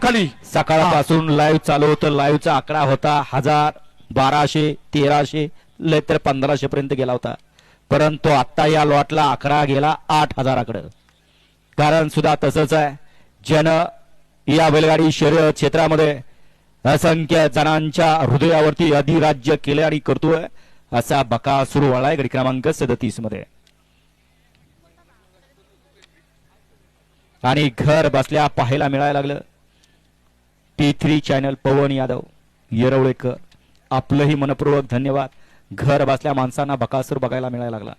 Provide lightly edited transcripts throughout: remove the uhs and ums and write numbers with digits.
खाली सकाळपासून लाईव्ह चालू होतं. लाईव्हचा आकडा होता 1000, 1200, 1300 लय तर 1500 पर्यंत गेला होता. परंतु आता या लॉटला आकडा गेला 8000कडे. कारण सुद्धा तसंच आहे. जन या बैलगाडी शर्यत क्षेत्रामध्ये असंख्य जणांच्या हृदयावरती अधिराज्य केले आणि करतोय असा बकासूर वळलाय गडी क्रमांक 37 मध्ये. आणि घर बसल्या पाहायला मिळायला लागलं. T3 चॅनल पवन यादव येरवळेकर आपलंही मनपूर्वक धन्यवाद. घर बसल्या माणसांना बकासूर बघायला मिळायला लागला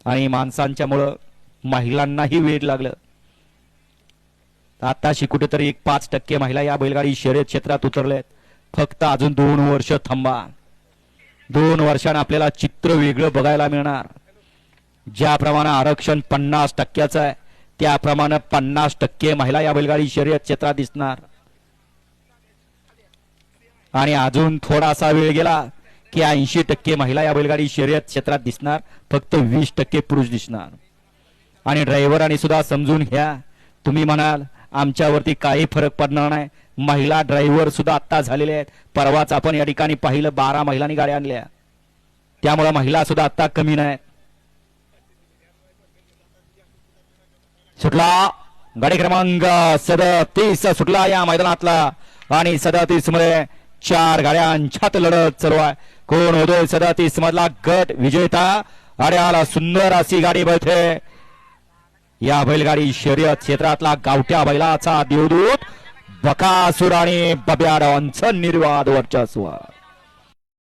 आणि माणसांच्यामुळं महिलांनाही वेळ लागलं. आताशी कुठेतरी 5% महिला या बैलगाडी शर्यत क्षेत्रात उतरलेत. फक्त अजून 2 वर्ष थांबा. 2 वर्षांनी आपल्याला चित्र वेगळं बघायला मिळणार. ज्याप्रमाणे आरक्षण 50%चं आहे त्याप्रमाणे 50% महिला या बैलगाडी शर्यत क्षेत्रात दिसणार. आणि अजून थोडासा वेळ गेला की 80% महिला या बैलगाडी शर्यत क्षेत्रात दिसणार. फक्त 20% पुरुष दिसणार. आणि ड्रायव्हरांनी सुद्धा समजून घ्या. तुम्ही म्हणाल आमच्यावरती काही फरक पडणार नाही. महिला ड्रायव्हर सुद्धा आता झालेले आहेत. परवाच आपण या ठिकाणी पाहिलं 12 महिलांनी गाड्या आणल्या. त्यामुळे महिला सुद्धा आता कमी नाहीत. सुटला गाडी क्रमांक 37 सुटला या मैदानातला. आणि 37 मध्ये 4 गाड्यांच्यात लढत चालू आहे. कोण होतोय 37 मधला गट विजेता. अड्याला सुंदर अशी गाडी बळते. या बैलगाडी शर्यत क्षेत्रातला गावठ्या बैलाचा देवदूत बकासूर आणि बब्यारावांचं निर्वाद वर्चस्व.